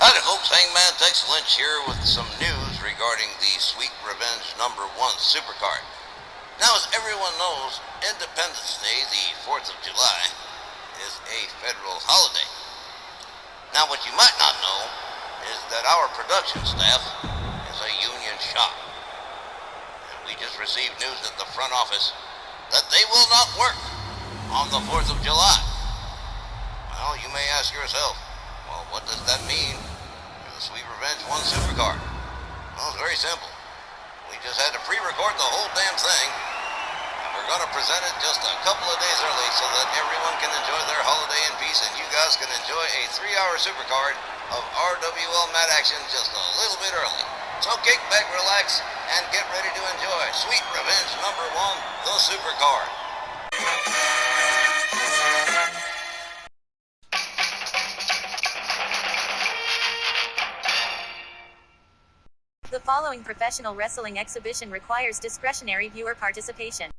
Howdy folks, Hangman Tex Lynch here with some news regarding the Sweet Revenge number 1 Supercard. Now, as everyone knows, Independence Day, the 4th of July, is a federal holiday. Now, what you might not know is that our production staff is a union shop. And we just received news at the front office that they will not work on the 4th of July. Well, you may ask yourself, well, what does that mean for the Sweet Revenge 1 Supercard? Well, it's very simple. We just had to pre-record the whole damn thing, and we're going to present it just a couple of days early so that everyone can enjoy their holiday in peace, and you guys can enjoy a 3-hour Supercard of RWL Mat Action just a little bit early. So kick back, relax, and get ready to enjoy Sweet Revenge number 1, the Supercard. The following professional wrestling exhibition requires discretionary viewer participation.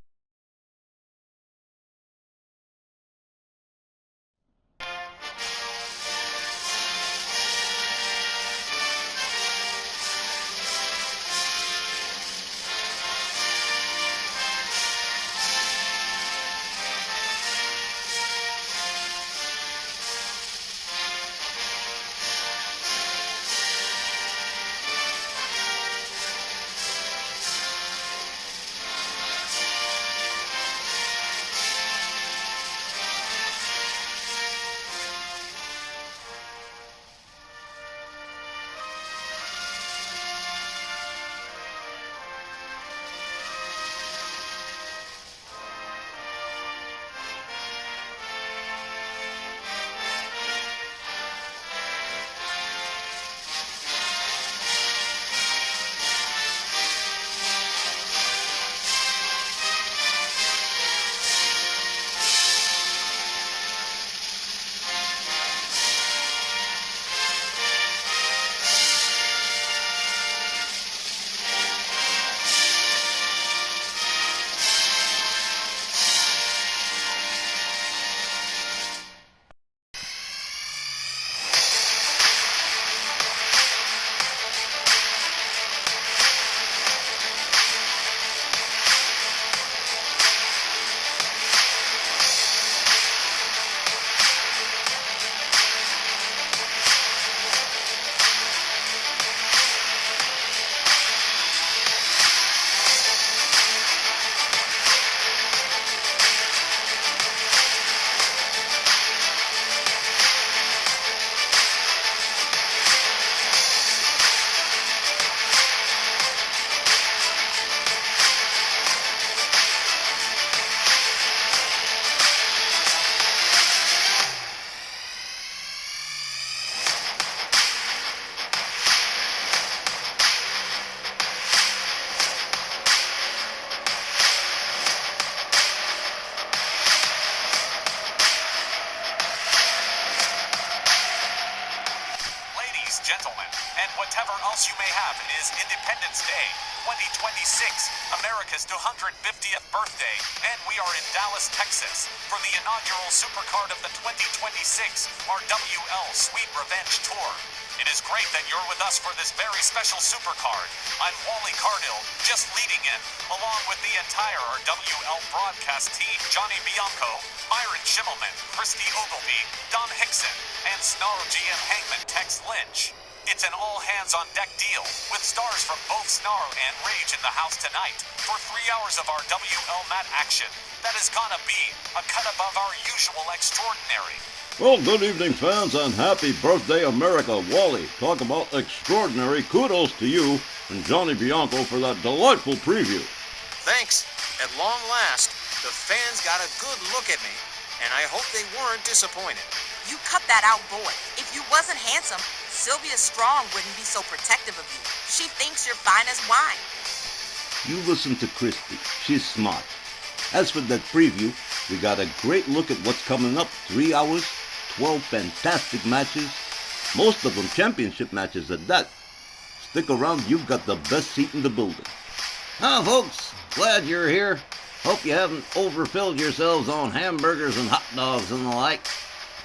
Gentlemen, and whatever else you may have, it is Independence Day 2026, America's 250th birthday, and we are in Dallas, Texas for the inaugural Supercard of the 2026 RWL Sweet Revenge Tour. It is great that you're with us for this very special Supercard. I'm Wally Cardill, just leading in, along with the entire RWL broadcast team, Johnny Bianco, Myron Schimmelman, Christy Ogilvie, Don Hickson, and Snarl GM Hangman Tex Lynch. It's an all-hands-on-deck deal, with stars from both Snarl and Rage in the house tonight for 3 hours of RWL Mat Action. That is gonna be a cut above our usual extraordinary. Well, good evening, fans, and happy birthday, America. Wally, talk about extraordinary. Kudos to you and Johnny Bianco for that delightful preview. Thanks. At long last, the fans got a good look at me, and I hope they weren't disappointed. You cut that out, boy. If you wasn't handsome, Sylvia Strong wouldn't be so protective of you. She thinks you're fine as wine. You listen to Christy. She's smart. As for that preview, we got a great look at what's coming up. 3 hours, 12 fantastic matches, most of them championship matches at that. Stick around, you've got the best seat in the building. Oh, folks, glad you're here. Hope you haven't overfilled yourselves on hamburgers and hot dogs and the like.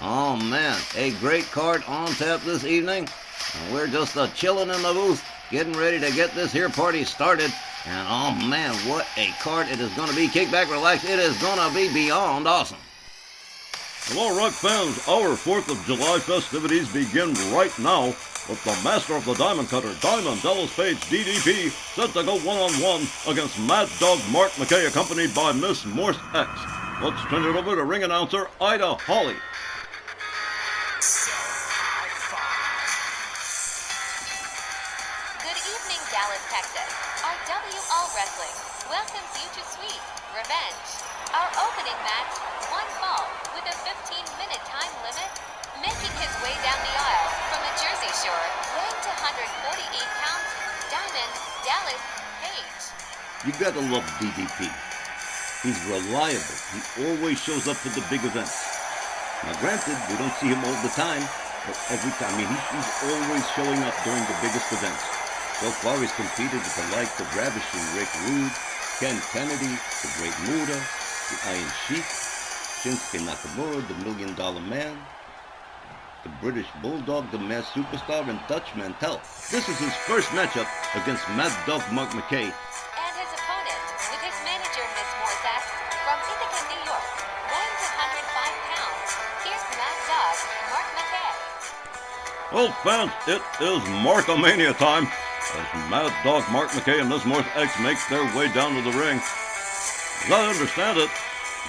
Oh man, a great card on tap this evening. And we're just chilling in the booth, getting ready to get this here party started. And oh man, what a card it is going to be. Kick back, relax. It is going to be beyond awesome. Hello, Rock fans. Our 4th of July festivities begin right now with the master of the diamond cutter, Diamond Dallas Page, DDP, set to go one-on-one against Mad Dog Mark McKay, accompanied by Miss Morse X. Let's turn it over to ring announcer Ida Holly. Good evening, Dallas, Texas. RW All Wrestling welcomes you to Sweet Revenge. Our opening match, one fall with a 15-minute time limit, making his way down the aisle from the Jersey Shore, weighing 148 pounds, Diamond Dallas Page. You gotta love DDP. He's reliable. He always shows up for the big events. Now granted, we don't see him all the time, but every time, he's always showing up during the biggest events. So far he's competed with the likes of Ravishing Rick Rude, Ken Kennedy, the Great Muta, the Iron Sheik, Shinsuke Nakamura, the $1 Million Man, the British Bulldog, the Masked Superstar, and Dutch Mantel. This is his first matchup against Mad Dog Mark McKay. And his opponent, with his manager, Miss Morzak, from Ithaca, New York, weighing 105 pounds, here's Mad Dog Mark McKay. Well, fans, it is Markamania time as Mad Dog Mark McKay and Miss Morse X make their way down to the ring. As I understand it,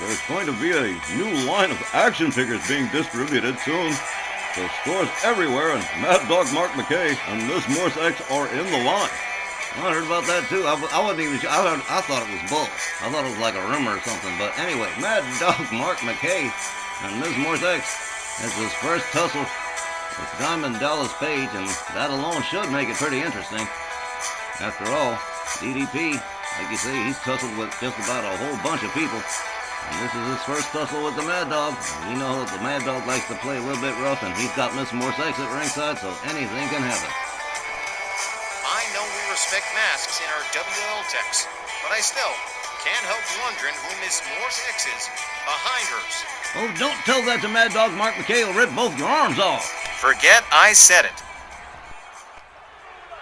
there's going to be a new line of action figures being distributed soon. The stores everywhere, and Mad Dog Mark McKay and Miss Morse X are in the line. I heard about that too. I wasn't even sure. I thought it was bull. I thought it was like a rumor or something. But anyway, Mad Dog Mark McKay and Miss Morse X has his first tussle with Diamond Dallas Page, and that alone should make it pretty interesting. After all, DDP, like you say, he's tussled with just about a whole bunch of people. And this is his first tussle with the Mad Dog. And you know the Mad Dog likes to play a little bit rough, and he's got Miss Morse X at ringside, so anything can happen. I know we respect masks in our WL techs, but I still can't help wondering who Miss Morse X is behind hers. Oh, don't tell that to Mad Dog Mark McKay. He'll rip both your arms off. Forget I said it.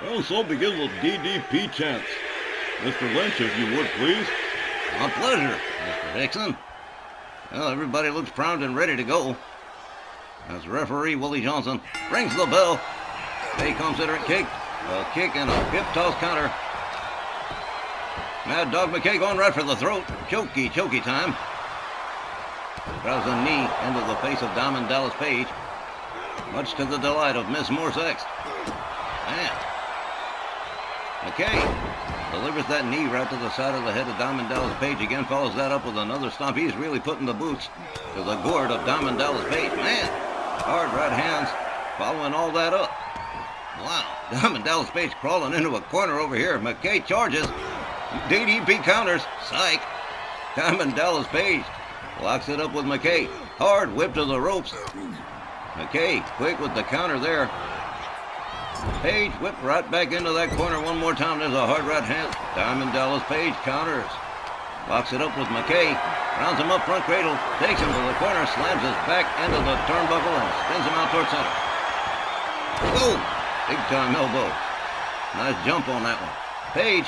Well, so begin the DDP chants. Mr. Lynch, if you would, please. My pleasure, Mr. Dixon. Well, everybody looks primed and ready to go. As referee Willie Johnson rings the bell, they consider it kicked. A kick and a hip toss counter. Mad Dog McKay going right for the throat. Chokey time. Drives a knee into the face of Diamond Dallas Page, much to the delight of Miss Morse X. Man. McKay delivers that knee right to the side of the head of Diamond Dallas Page. Again follows that up with another stomp. He's really putting the boots to the gourd of Diamond Dallas Page. Man, hard right hands following all that up. Wow, Diamond Dallas Page crawling into a corner over here. McKay charges. DDP counters. Psych. Diamond Dallas Page locks it up with McKay. Hard whip to the ropes. McKay quick with the counter there. Page whipped right back into that corner one more time. There's a hard right hand. Diamond Dallas Page counters. Locks it up with McKay. Rounds him up front cradle. Takes him to the corner. Slams his back into the turnbuckle and spins him out towards center. Boom! Big time elbow. Nice jump on that one. Page.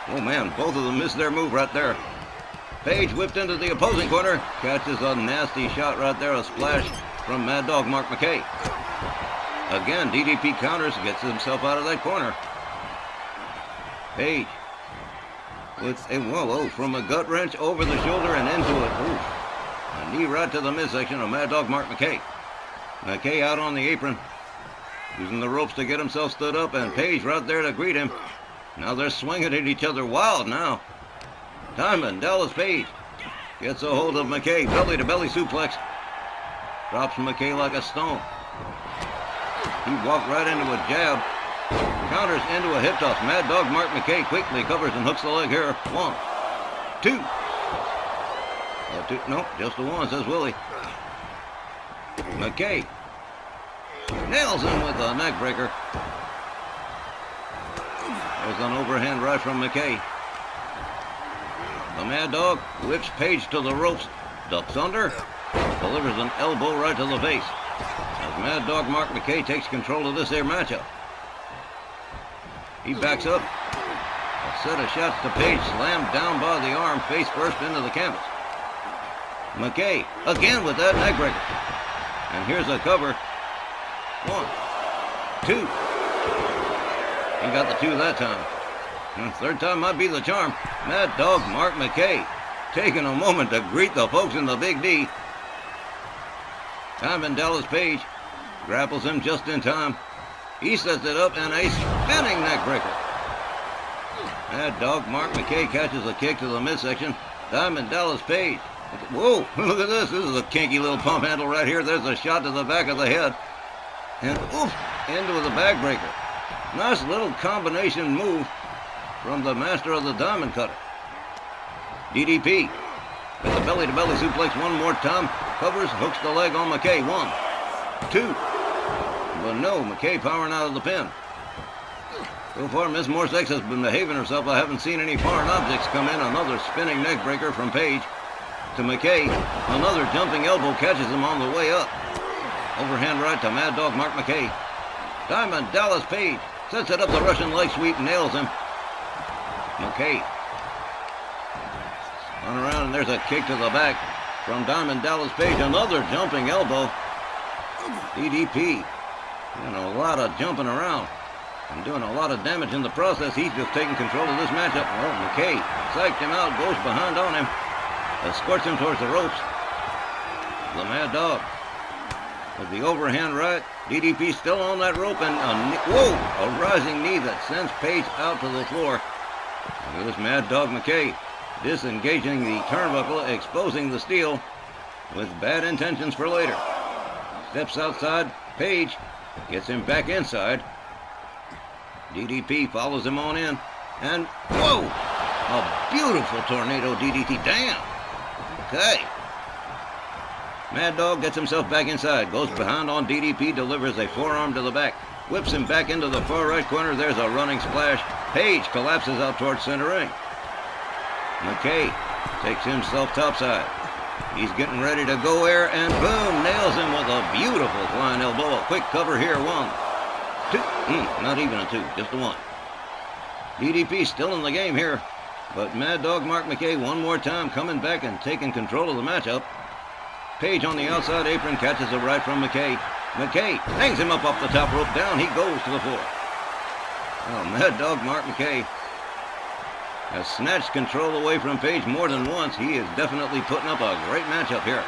Oh man, both of them missed their move right there. Page whipped into the opposing corner. Catches a nasty shot right there. A splash from Mad Dog Mark McKay. Again, DDP counters, gets himself out of that corner. Page with a whoa from a gut wrench over the shoulder and into it. Oof. A knee right to the midsection of Mad Dog Mark McKay. McKay out on the apron, using the ropes to get himself stood up, and Page right there to greet him. Now they're swinging at each other wild now. Diamond Dallas Page gets a hold of McKay, belly to belly suplex. Drops McKay like a stone. He walked right into a jab. Counters into a hip toss. Mad Dog Mark McKay quickly covers and hooks the leg here. 1, 2. Nope, just the one, says Willie. McKay nails him with a neck breaker. There's an overhand right from McKay. The Mad Dog whips Page to the ropes. Ducks under. Delivers an elbow right to the face. as Mad Dog Mark McKay takes control of this here matchup. He backs up. A set of shots to Page, slammed down by the arm, face first into the canvas. McKay again with that neck breaker. And here's a cover. 1, 2. He got the 2 that time. And third time might be the charm. Mad Dog Mark McKay taking a moment to greet the folks in the Big D. Diamond Dallas Page grapples him just in time. He sets it up and a spinning neck breaker. Mad Dog Mark McKay catches a kick to the midsection. Diamond Dallas Page. Whoa, look at this. This is a kinky little pump handle right here. There's a shot to the back of the head. And oof, into the backbreaker. Nice little combination move from the master of the diamond cutter. DDP with the belly-to-belly suplex one more time. Covers, hooks the leg on McKay. 1, 2. But no, McKay powering out of the pin. So far, Miss Morse X has been behaving herself. I haven't seen any foreign objects come in. Another spinning neck breaker from Page to McKay. Another jumping elbow catches him on the way up. Overhand right to Mad Dog Mark McKay. Diamond Dallas Page sets it up the Russian leg sweep, nails him. McKay spun around and there's a kick to the back from Diamond Dallas Page. Another jumping elbow. DDP doing a lot of jumping around and doing a lot of damage in the process. He's just taking control of this matchup. Well, McKay psyched him out, goes behind on him, escorts him towards the ropes. The Mad Dog with the overhand right. DDP still on that rope and a rising knee that sends Page out to the floor. Look at this Mad Dog McKay disengaging the turnbuckle, exposing the steel with bad intentions for later. Steps outside. Page gets him back inside. DDP follows him on in. And whoa! A beautiful tornado DDT. Damn! Okay. Mad Dog gets himself back inside. Goes behind on DDP. Delivers a forearm to the back. Whips him back into the far right corner. There's a running splash. Page collapses out towards center ring. McKay takes himself topside. He's getting ready to go there, and boom, nails him with a beautiful flying elbow. A quick cover here. 1, 2. Not even a 2, just a 1. DDP still in the game here, but Mad Dog Mark McKay one more time coming back and taking control of the matchup. Page on the outside apron catches a right from McKay. McKay hangs him up off the top rope. Down he goes to the floor. Oh, Mad Dog Mark McKay has snatched control away from Page more than once. He is definitely putting up a great matchup here.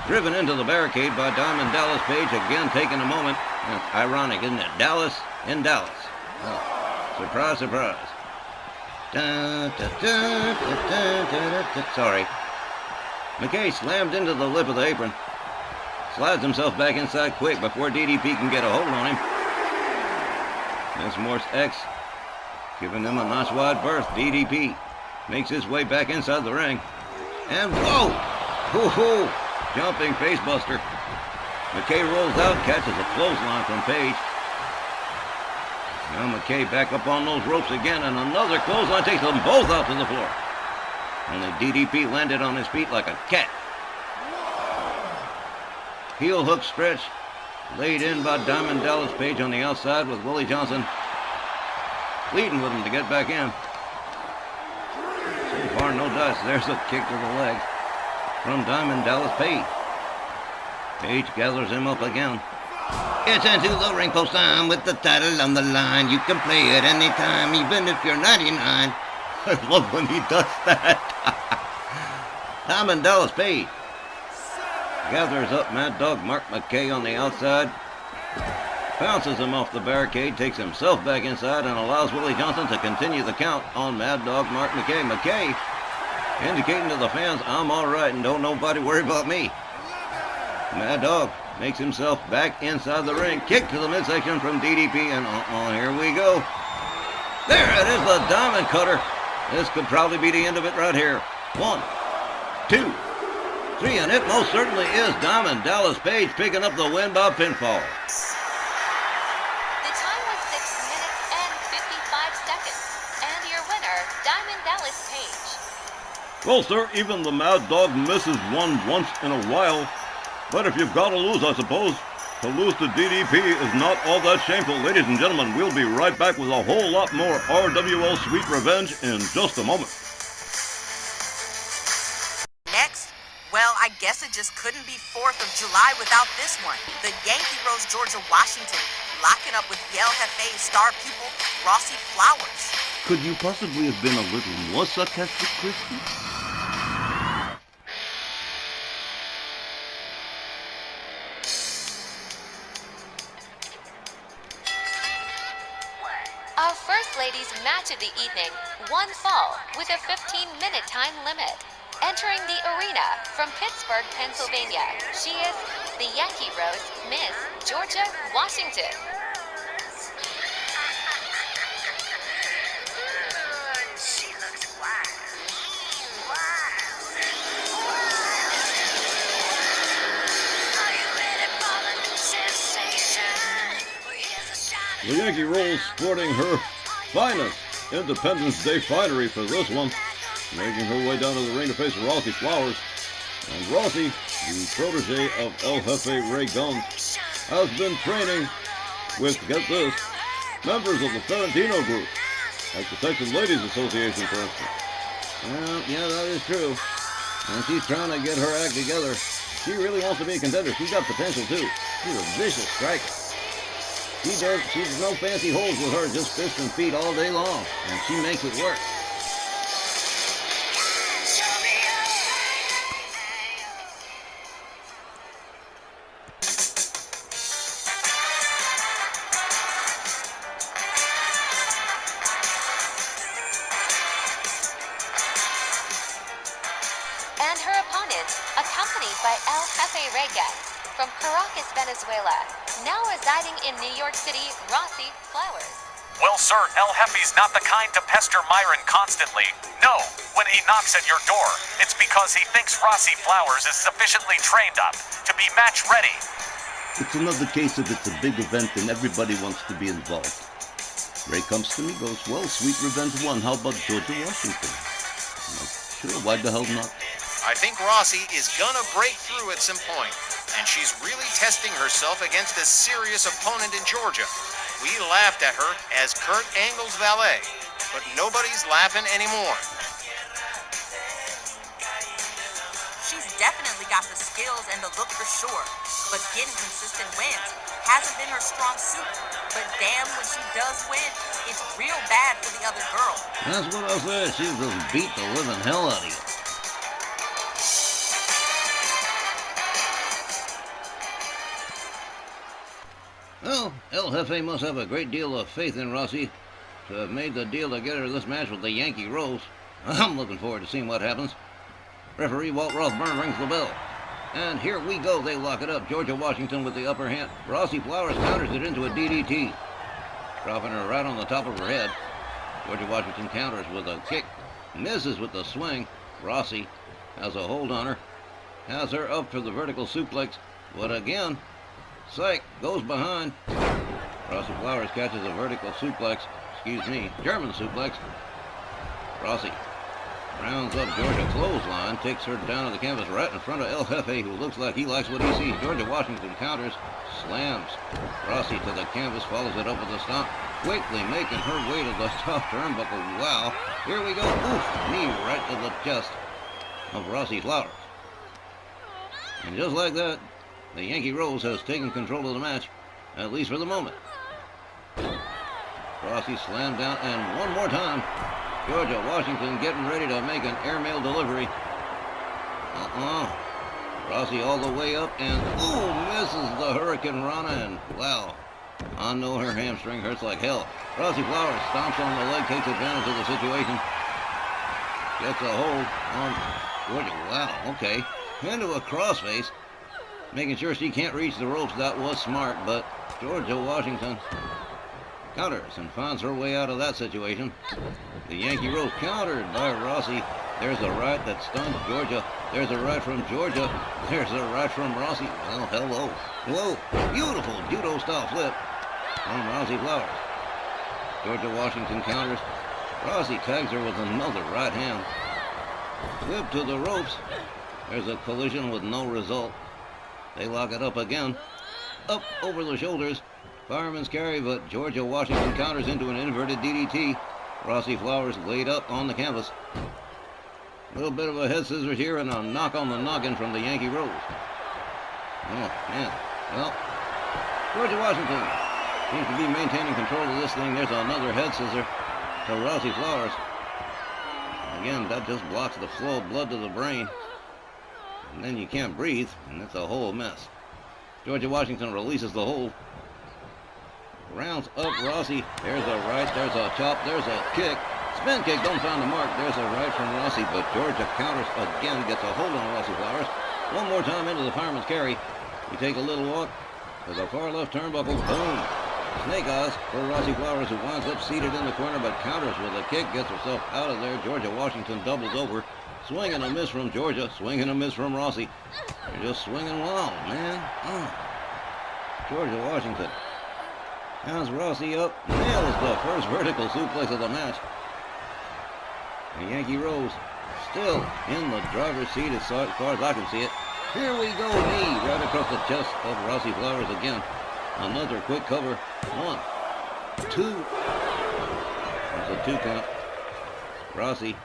Driven into the barricade by Diamond Dallas Page, again taking a moment. That's ironic, isn't it? Dallas in Dallas. Oh, surprise, surprise. Sorry. McKay slammed into the lip of the apron. Slides himself back inside quick before DDP can get a hold on him. Miss Morse X giving them a nice wide berth. DDP makes his way back inside the ring. And whoa! Hoo-hoo! Jumping facebuster. McKay rolls out, catches a clothesline from Page. Now McKay back up on those ropes again, and another clothesline takes them both out to the floor. Only DDP landed on his feet like a cat. Heel hook stretch laid in by Diamond Dallas Page on the outside with Willie Johnson pleading with him to get back in. So far, no dice. There's a kick to the leg from Diamond Dallas Page. Page gathers him up again. It's into the ring post time with the title on the line. You can play it anytime, even if you're 99. I love when he does that. Diamond Dallas Page gathers up Mad Dog Mark McKay on the outside. Bounces him off the barricade, takes himself back inside, and allows Willie Johnson to continue the count on Mad Dog Mark McKay. McKay indicating to the fans, I'm all right and don't nobody worry about me. Mad Dog makes himself back inside the ring. Kick to the midsection from DDP, and here we go. There it is, the diamond cutter. This could probably be the end of it right here. 1, 2, 3, and it most certainly is Diamond Dallas Page picking up the win by pinfall. The time was 6 minutes and 55 seconds. And your winner, Diamond Dallas Page. Well, sir, even the Mad Dog misses one once in a while. But if you've got to lose, I suppose, To lose to DDP is not all that shameful. Ladies and gentlemen, we'll be right back with a whole lot more RWL Sweet Revenge in just a moment. Next, well, I guess it just couldn't be 4th of July without this one. The Yankee Rose Georgia Washington locking up with Yale Hefe's star pupil, Rossi Flowers. Could you possibly have been a little more sarcastic, Christy? Our first ladies match of the evening, one fall with a 15-minute time limit. Entering the arena from Pittsburgh, Pennsylvania, she is the Yankee Rose, Miss Georgia Washington. She looks wild. Are you ready for the new sensation? Well, here's a shot. The Yankee Rose sporting her finest Independence Day finery for this one, making her way down to the ring to face Rossi Flowers. And Rossi, the protege of El Jefe Ray Guns, has been training with, get this, members of the Ferentino group, like the Texas Ladies Association, for instance. Well, yeah, that is true. And she's trying to get her act together. She really wants to be a contender. She's got potential, too. She's a vicious striker. She's no fancy holes with her, just fists and feet all day long. And she makes it work. And her opponent, accompanied by El Jefe Reyes from Caracas, Venezuela, now residing in New York City, Rossi Flowers. Well, sir, El Jefe's not the kind to pester Myron constantly. No, when he knocks at your door, it's because he thinks Rossi Flowers is sufficiently trained up to be match ready. It's another case of it's a big event and everybody wants to be involved. Ray comes to me, goes, well, Sweet Revenge 1, how about Georgia Washington? I'm like, sure, why the hell not? I think Rossi is gonna break through at some point, and she's really testing herself against a serious opponent in Georgia. We laughed at her as Kurt Angle's valet, but nobody's laughing anymore. She's definitely got the skills and the look for sure, but getting consistent wins hasn't been her strong suit. But damn, when she does win, it's real bad for the other girl. That's what I said. She'll just beat the living hell out of you. Well, El Jefe must have a great deal of faith in Rossi to have made the deal to get her this match with the Yankee Rose. I'm looking forward to seeing what happens. Referee Walt Rothburn rings the bell. And here we go. They lock it up. Georgia Washington with the upper hand. Rossi Flowers counters it into a DDT, dropping her right on the top of her head. Georgia Washington counters with a kick. Misses with the swing. Rossi has a hold on her. Has her up for the vertical suplex. But again, psych, goes behind. Rossi Flowers catches a vertical suplex. German suplex. Rossi rounds up Georgia clothesline, takes her down to the canvas right in front of El Jefe, who looks like he likes what he sees. Georgia Washington counters, slams Rossi to the canvas, follows it up with a stomp, quickly making her way to the top turnbuckle. Wow, here we go. Oof, knee right to the chest of Rossi Flowers. And just like that, the Yankee Rose has taken control of the match, at least for the moment. Rossi slammed down, and one more time, Georgia Washington getting ready to make an airmail delivery. Rossi all the way up, and misses the Hurricane Rana, and wow, I know her hamstring hurts like hell. Rossi Flowers stomps on the leg, takes advantage of the situation. Gets a hold on Georgia. Wow, okay. Into a crossface, making sure she can't reach the ropes. That was smart, but Georgia Washington counters and finds her way out of that situation. The Yankee Rose countered by Rossi. There's a right that stuns Georgia. There's a right from Georgia. There's a right from Rossi. Well, hello. Whoa, beautiful judo-style flip from Rossi Flowers. Georgia Washington counters. Rossi tags her with another right hand. Whip to the ropes. There's a collision with no result. They lock it up again. up over the shoulders. Fireman's carry, but Georgia Washington counters into an inverted DDT. Rossi Flowers laid up on the canvas. A little bit of a head scissors here and a knock on the noggin from the Yankee Rose. Oh, man. Well, Georgia Washington seems to be maintaining control of this thing. There's another head scissor to Rossi Flowers. Again, that just blocks the flow of blood to the brain. And then you can't breathe, and it's a whole mess. Georgia Washington releases the hold. Rounds up Rossi. There's a right, there's a chop, there's a kick. Spin kick, don't find the mark. There's a right from Rossi, but Georgia counters again, gets a hold on Rossi Flowers. One more time into the fireman's carry. We take a little walk to the far left turnbuckle. Boom. Snake eyes for Rossi Flowers, who winds up seated in the corner, but counters with a kick, gets herself out of there. Georgia Washington doubles over. Swing and a miss from Georgia. Swing and a miss from Rossi. They're just swinging wild, man. Georgia Washington has Rossi up. Nails the first vertical suplex of the match. And Yankee Rose still in the driver's seat as far as I can see it. Here we go, knee right across the chest of Rossi Flowers again. Another quick cover. 1, 2. That's a 2 count. Rossi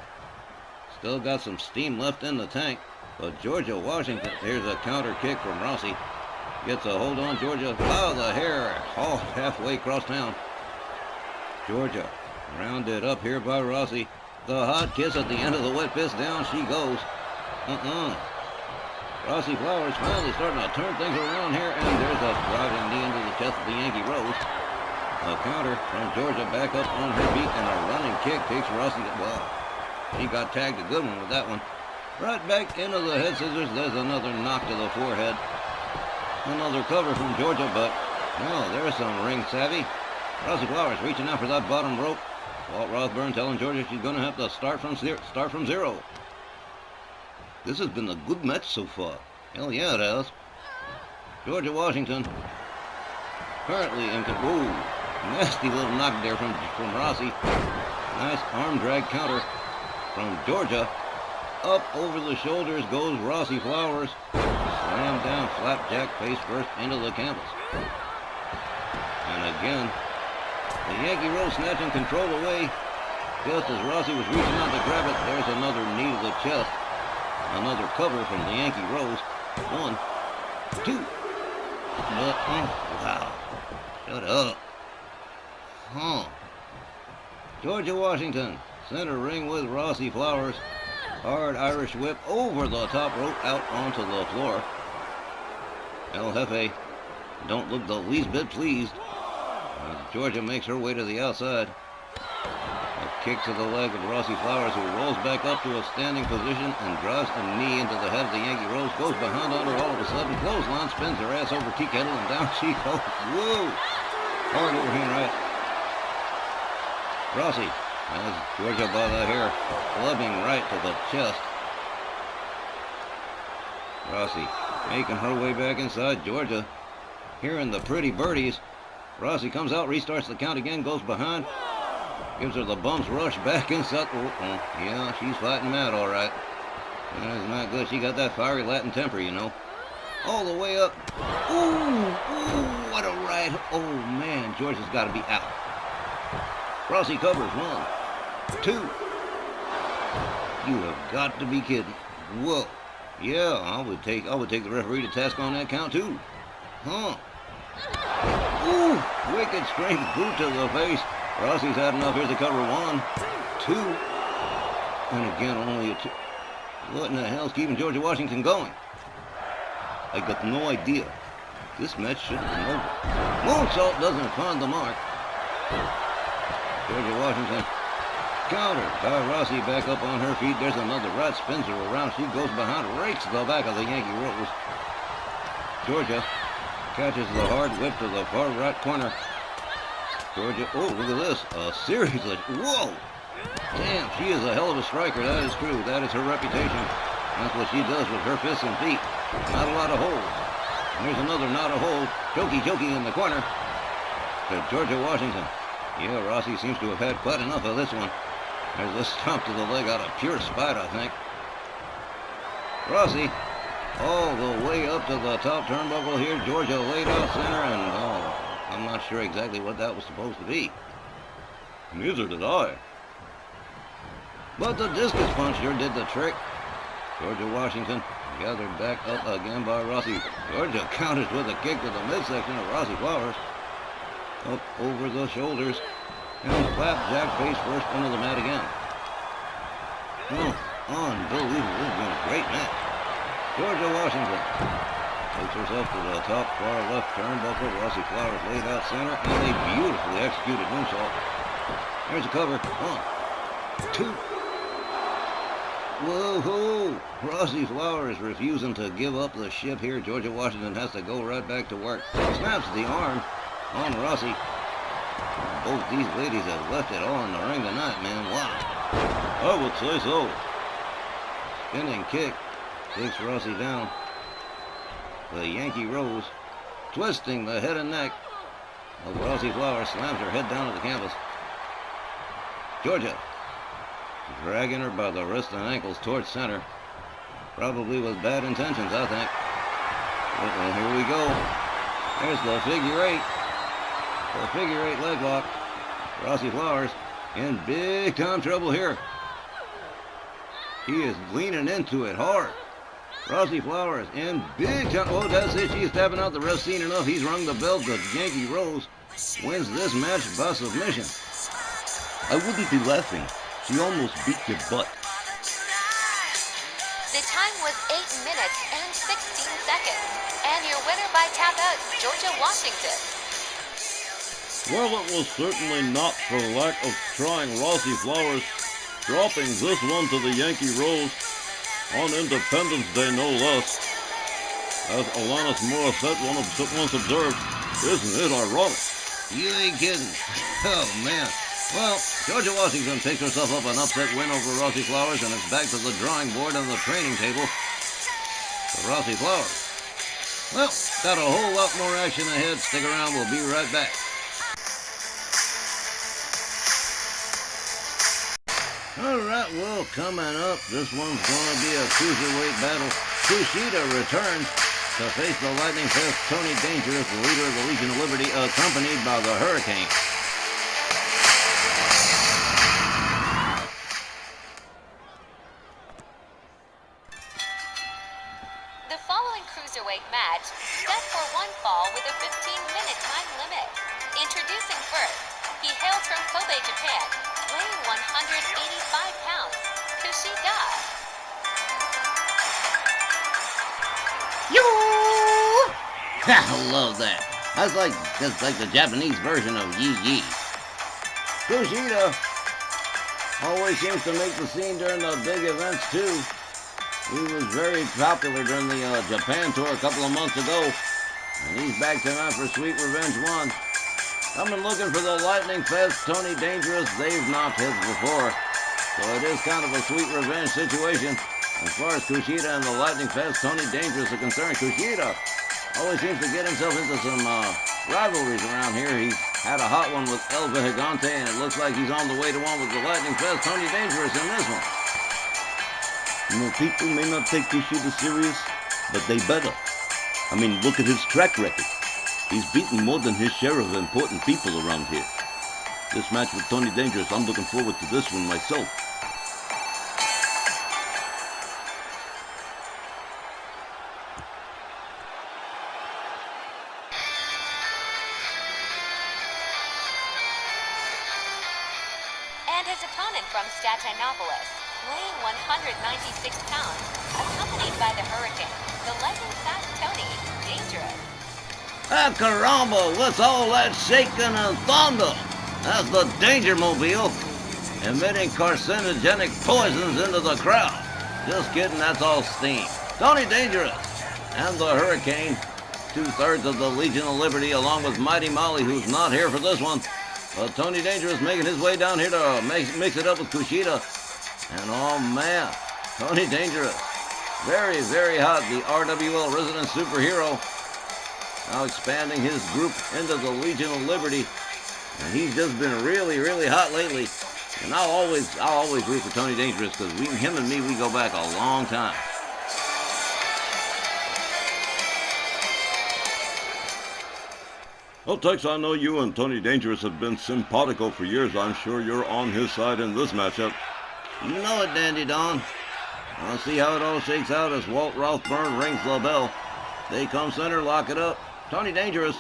still got some steam left in the tank, but Georgia Washington, here's a counter kick from Rossi. Gets a hold on Georgia. Oh, the hair hauled halfway across town. Georgia rounded up here by Rossi. The hot kiss at the end of the wet fist. Down she goes. Rossi Flowers finally starting to turn things around here, and there's a driving knee into the chest of the Yankee Rose. A counter from Georgia back up on her feet, and a running kick takes Rossi. Well, she got tagged a good one with that one. Right back into the head scissors. There's another knock to the forehead. Another cover from Georgia, but, well, there's some ring savvy. Rossi Flowers reaching out for that bottom rope. Walt Rothburn telling Georgia she's going to have to start from zero. This has been a good match so far. Hell yeah, it has. Georgia Washington currently in control. Nasty little knock there from Rossi. Nice arm drag counter from Georgia. Up over the shoulders goes Rossi Flowers. Slam down, flapjack face first into the canvas. And again, the Yankee Rose snatching control away. Just as Rossi was reaching out to grab it, there's another knee to the chest. Another cover from the Yankee Rose. 1, 2. But, wow. Shut up. Georgia Washington, center ring with Rossi Flowers. Hard Irish whip over the top rope out onto the floor. El Jefe don't look the least bit pleased as Georgia makes her way to the outside. A kick to the leg of Rossi Flowers, who rolls back up to a standing position and drives a knee into the head of the Yankee Rose. Goes behind on her all of a sudden. Clothesline, spins her ass over tea kettle, and down she goes. Whoa! Hard overhand right. Rossi has Georgia by the hair, clubbing right to the chest. Rossi making her way back inside. Georgia hearing the pretty birdies. Rossi comes out, restarts the count again, goes behind, gives her the bumps rush back inside. Yeah, she's fighting mad, all right. That is not good. She got that fiery Latin temper, you know. All the way up. Ooh, what a right. Oh, man, Georgia's got to be out. Rossi covers. 1, 2. You have got to be kidding. Whoa. Yeah, I would take the referee to task on that count too. Ooh, wicked strength boot to the face. Rossi's had enough. Here's the cover. 1, 2. And again, only a 2. What in the hell's keeping Georgia Washington going? I got no idea. This match should have been over. Moonsault doesn't find the mark. Georgia Washington countered by Rossi back up on her feet. There's another right, spins her around. She goes behind, rakes the back of the Yankee Rose. Georgia catches the hard whip to the far right corner. Georgia, oh, look at this. A series of, whoa! Damn, she is a hell of a striker. That is true. That is her reputation. That's what she does with her fists and feet. Not a lot of holds. And there's another not a hold. Jokey in the corner to Georgia Washington. Yeah, Rossi seems to have had quite enough of this one. There's a stomp to the leg out of pure spite, I think. Rossi all the way up to the top turnbuckle here. Georgia laid out center, and I'm not sure exactly what that was supposed to be. Neither did I. But the discus punch sure did the trick. Georgia Washington gathered back up again by Rossi. Georgia counters with a kick to the midsection of Rossi Flowers. Up over the shoulders. And flapjack face first into the mat again. Oh, unbelievable. This has been a great match. Georgia Washington takes herself to the top far left turnbuckle. Rossi Flowers laid out center, and a beautifully executed moonsault. There's a cover. 1, 2. Whoa-ho! Rossi Flowers refusing to give up the ship here. Georgia Washington has to go right back to work. Snaps the arm on Rossi. Both these ladies have left it all in the ring tonight, man. Wow. I would say so. Spinning kick takes Rossi down. The Yankee Rose, twisting the head and neck of Rossi Flowers, slams her head down to the canvas. Georgia dragging her by the wrists and ankles towards center. Probably with bad intentions, I think. Well, here we go. There's the figure eight. The figure eight leg lock. Rossi Flowers in big time trouble here. He is leaning into it hard. Rossi Flowers in big time. Oh, that's it. She's tapping out. The ref seen enough. He's rung the bell. The Yankee Rose wins this match by submission. I wouldn't be laughing. She almost beat your butt. The time was 8 minutes and 16 seconds. And your winner by tap out, Georgia Washington. Well, it was certainly not for lack of trying. Rossi Flowers dropping this one to the Yankee Rose on Independence Day, no less. As Alanis Morissette once observed, isn't it ironic? You ain't kidding. Oh, man. Well, Georgia Washington takes herself up an upset win over Rossi Flowers, and it's back to the drawing board and the training table for Rossi Flowers. Well, got a whole lot more action ahead. Stick around. We'll be right back. All right, well, coming up, this one's going to be a cruiserweight battle. Kushida returns to face the Lightning Fest Tony Dangerous, the leader of the Legion of Liberty, accompanied by the Hurricane. The following cruiserweight match set for one fall with a 15-minute time limit. Introducing first, he hails from Kobe, Japan, weighing 185 pounds, Kushida. I love that. That's just like the Japanese version of Yee Yee. Kushida always seems to make the scene during the big events too. He was very popular during the Japan tour a couple of months ago, and he's back tonight for Sweet Revenge 1. Coming looking for the Lightning Fest, Tony Dangerous. They've knocked heads before, so it is kind of a sweet revenge situation. As far as Kushida and the Lightning Fest, Tony Dangerous are concerned, Kushida always seems to get himself into some rivalries around here. He's had a hot one with Elva Gigante, and it looks like he's on the way to one with the Lightning Fest, Tony Dangerous, in this one. You know, people may not take Kushida serious, but they better. I mean, look at his track record. He's beaten more than his share of important people around here. This match with Tony Dangerous, I'm looking forward to this one myself. And his opponent from Statinopolis, weighing 196 pounds, accompanied by the Hurricane, the lightning fast Tony Dangerous. Ah, caramba, what's all that shaking and thunder? That's the Danger Mobile, emitting carcinogenic poisons into the crowd. Just kidding, that's all steam. Tony Dangerous and the Hurricane, 2/3 of the Legion of Liberty, along with Mighty Molly, who's not here for this one. But Tony Dangerous making his way down here to mix it up with Kushida. And oh man, Tony Dangerous, very, very hot, the RWL resident superhero. Now expanding his group into the Legion of Liberty. And he's just been really, really hot lately. And I'll always root for Tony Dangerous, because him and me, we go back a long time. Well, Tex, I know you and Tony Dangerous have been simpatico for years. I'm sure you're on his side in this matchup. You know it, Dandy Don. I'll see how it all shakes out as Walt Rothburn rings the bell. They come center, lock it up. Tony Dangerous.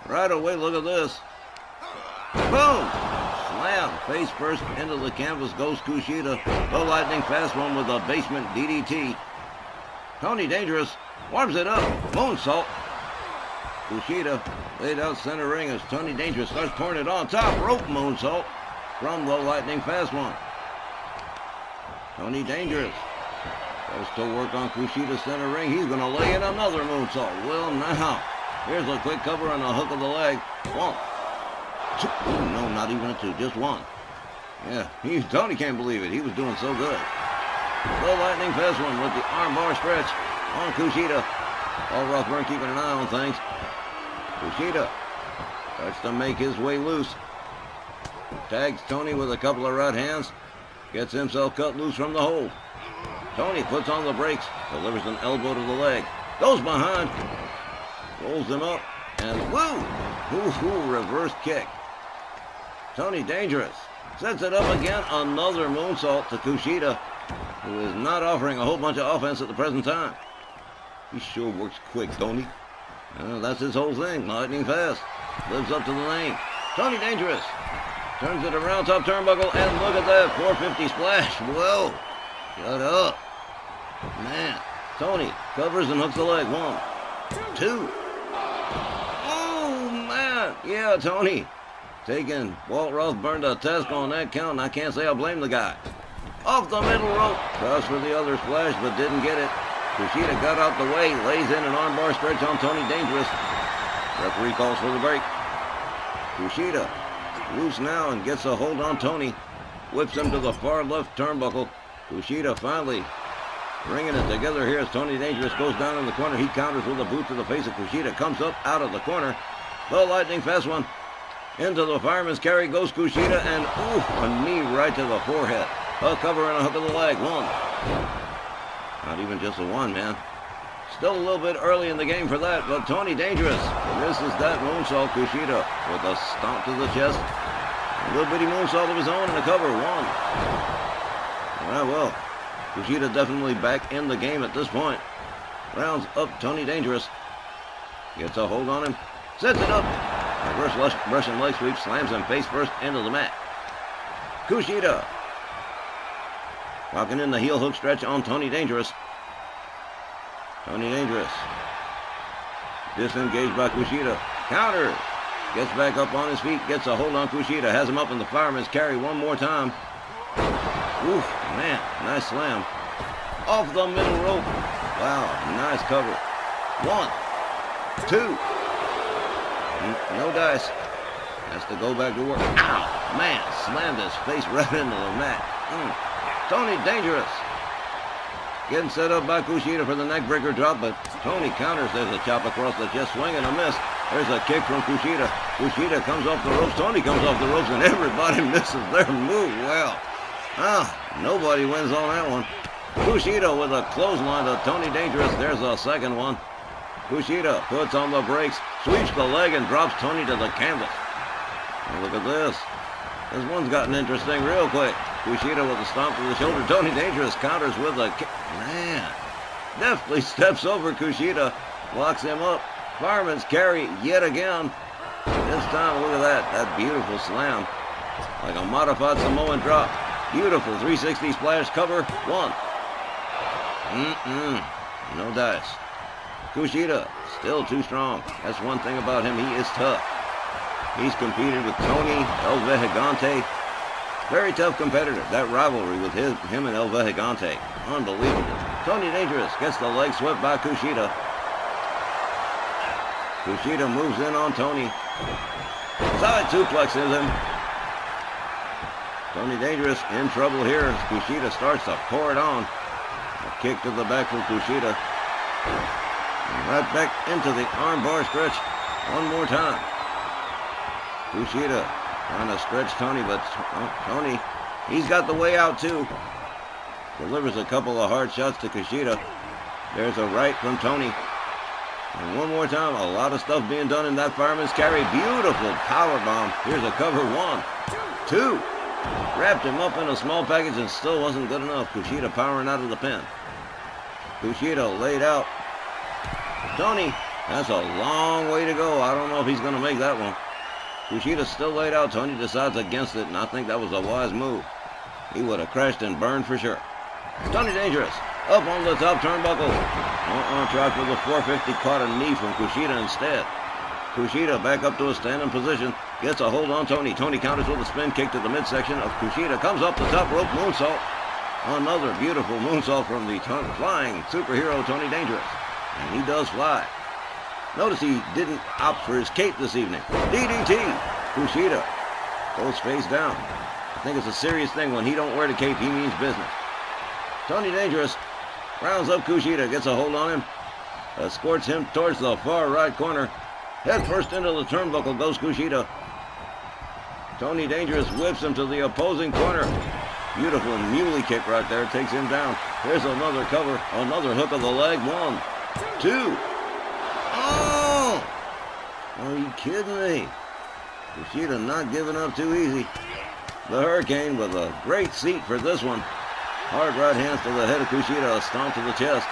Right away, look at this. Boom! Slam. Face first into the canvas goes Kushida. The lightning fast one with a basement DDT. Tony Dangerous warms it up. Moonsault. Kushida laid out center ring as Tony Dangerous starts pouring it on top. Rope moonsault from the lightning fast one. Tony Dangerous goes to work on Kushida's center ring. He's going to lay in another moonsault. Well, now, here's a quick cover and a hook of the leg. 1, 2. No, not even a 2, just 1. Yeah, Tony can't believe it. He was doing so good. The lightning fast one with the armbar stretch on Kushida. Paul Rothburn keeping an eye on things. Kushida starts to make his way loose. Tags Tony with a couple of right hands. Gets himself cut loose from the hold. Tony puts on the brakes. Delivers an elbow to the leg. Goes behind. Rolls him up. And woo! Reverse kick. Tony Dangerous sets it up again. Another moonsault to Kushida, who is not offering a whole bunch of offense at the present time. He sure works quick, Tony. That's his whole thing. Lightning fast. Lives up to the name. Tony Dangerous turns it around top turnbuckle, and look at that 450 splash. Whoa. Shut up. Man. Tony covers and hooks the leg. 1, 2. Oh, man. Yeah, Tony taking Walt Rothburn to task on that count, and I can't say I blame the guy. Off the middle rope. Tries for the other splash, but didn't get it. Kushida got out the way, lays in an armbar stretch on Tony Dangerous. Referee calls for the break. Kushida loose now and gets a hold on Tony. Whips him to the far left turnbuckle. Kushida finally bringing it together here as Tony Dangerous goes down in the corner. He counters with a boot to the face of Kushida. Comes up out of the corner. The lightning fast one. Into the fireman's carry goes Kushida, and a knee right to the forehead. A cover and a hook of the leg. 1. Not even just a 1, man. Still a little bit early in the game for that, but Tony Dangerous misses that moonsault. Kushida with a stomp to the chest. A little bitty moonsault of his own and a cover. 1. Well, Kushida definitely back in the game at this point. Rounds up Tony Dangerous. Gets a hold on him. Sets it up. Reverse Russian leg sweep. Slams him face first into the mat. Kushida walking in the heel hook stretch on Tony Dangerous. Tony Dangerous disengaged by Kushida. Counter. Gets back up on his feet. Gets a hold on Kushida. Has him up in the fireman's carry one more time. Oof, man. Nice slam. Off the middle rope. Wow, nice cover. 1, 2. No dice. Has to go back to work. Ow! Man, slammed his face right into the mat. Tony Dangerous getting set up by Kushida for the neckbreaker drop, but Tony counters. There's a chop across the chest, swing and a miss. There's a kick from Kushida. Kushida comes off the ropes. Tony comes off the ropes, and everybody misses their move. Well, nobody wins on that one. Kushida with a clothesline to Tony Dangerous. There's a second one. Kushida puts on the brakes, sweeps the leg, and drops Tony to the canvas. And look at this. This one's gotten interesting real quick. Kushida with a stomp to the shoulder. Tony Dangerous counters with a kick. Man, deftly steps over Kushida, locks him up. Fireman's carry yet again. This time, look at that beautiful slam. Like a modified Samoan drop. Beautiful 360 splash cover. 1. No dice. Kushida, still too strong. That's one thing about him. He is tough. He's competed with Tony El Vejigante. Very tough competitor. That rivalry with him and El Vejigante. Unbelievable. Tony Dangerous gets the leg swept by Kushida. Kushida moves in on Tony. Side suplexes him. Tony Dangerous in trouble here as Kushida starts to pour it on. A kick to the back from Kushida. Right back into the armbar stretch one more time. Kushida trying to stretch Tony, but Tony, he's got the way out too. Delivers a couple of hard shots to Kushida. There's a right from Tony. And one more time, a lot of stuff being done in that fireman's carry. Beautiful power bomb. Here's a cover 1, 2. Wrapped him up in a small package and still wasn't good enough. Kushida powering out of the pin. Kushida laid out. Tony, that's a long way to go. I don't know if he's going to make that one. Kushida still laid out. Tony decides against it, and I think that was a wise move. He would have crashed and burned for sure. Tony Dangerous, up on the top turnbuckle. Tried for the 450, caught a knee from Kushida instead. Kushida back up to a standing position, gets a hold on Tony. Tony counters with a spin kick to the midsection of Kushida, comes up the top rope, moonsault. Another beautiful moonsault from the flying superhero Tony Dangerous. And he does fly. Notice he didn't opt for his cape this evening. DDT! Kushida goes face down. I think it's a serious thing. When he don't wear the cape, he means business. Tony Dangerous rounds up Kushida, gets a hold on him, escorts him towards the far right corner. Head first into the turnbuckle goes Kushida. Tony Dangerous whips him to the opposing corner. Beautiful muley kick right there, takes him down. Here's another cover, another hook of the leg. 1, 2. Oh! Are you kidding me? Kushida not giving up too easy. The Hurricane with a great seat for this one. Hard right hands to the head of Kushida, a stomp to the chest.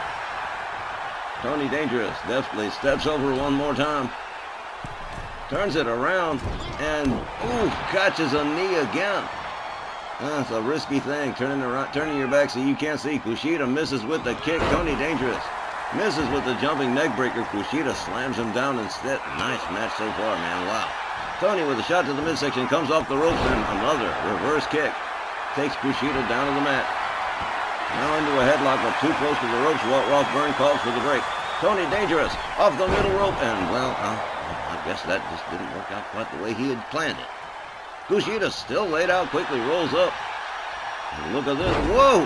Tony Dangerous deftly steps over one more time. Turns it around and, catches a knee again. That's a risky thing, turning your back so you can't see. Kushida misses with the kick. Tony Dangerous misses with the jumping neck breaker. Kushida slams him down instead. Nice match so far, man. Wow. Tony with a shot to the midsection, comes off the ropes, and another reverse kick. Takes Kushida down to the mat. Now into a headlock, but too close to the ropes. Rolf Burn calls for the break. Tony Dangerous off the middle rope, and, I guess that just didn't work out quite the way he had planned it. Kushida still laid out, quickly rolls up. And look at this. Whoa!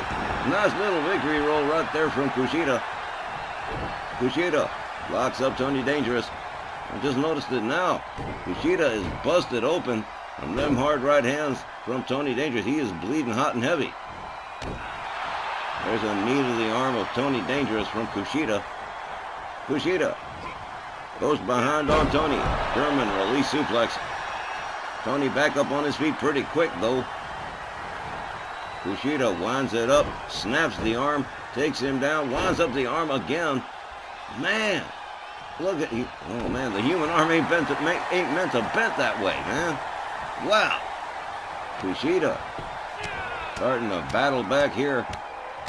Nice little victory roll right there from Kushida. Kushida locks up Tony Dangerous. I just noticed it now. Kushida is busted open from them hard right hands from Tony Dangerous. He is bleeding hot and heavy. There's a knee to the arm of Tony Dangerous from Kushida. Kushida goes behind on Tony. German release suplex. Tony back up on his feet pretty quick, though. Kushida winds it up, snaps the arm, takes him down, winds up the arm again. Man, look at you. Oh, man, the human arm ain't meant to bent that way, man. Wow. Kushida starting to battle back here.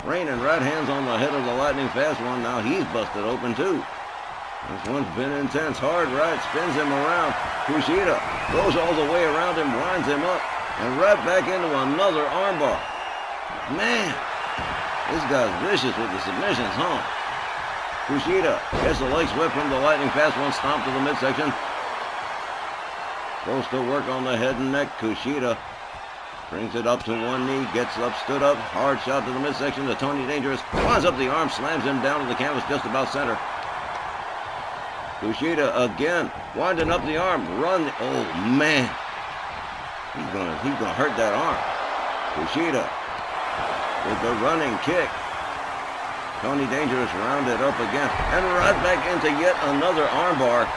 Raining right hands on the head of the lightning fast one. Now he's busted open, too. This one's been intense. Hard right, spins him around. Kushida goes all the way around him, winds him up, and right back into another armbar. Man, this guy's vicious with the submissions, huh? Kushida gets the leg swept from the lightning fast one, stomp to the midsection. Goes to work on the head and neck. Kushida brings it up to one knee, gets up, stood up, hard shot to the midsection to Tony Dangerous. Winds up the arm, slams him down to the canvas just about center. Kushida again, winding up the arm, run. Oh man, he's gonna hurt that arm. Kushida with the running kick. Tony Dangerous rounded up again, and right back into yet another armbar.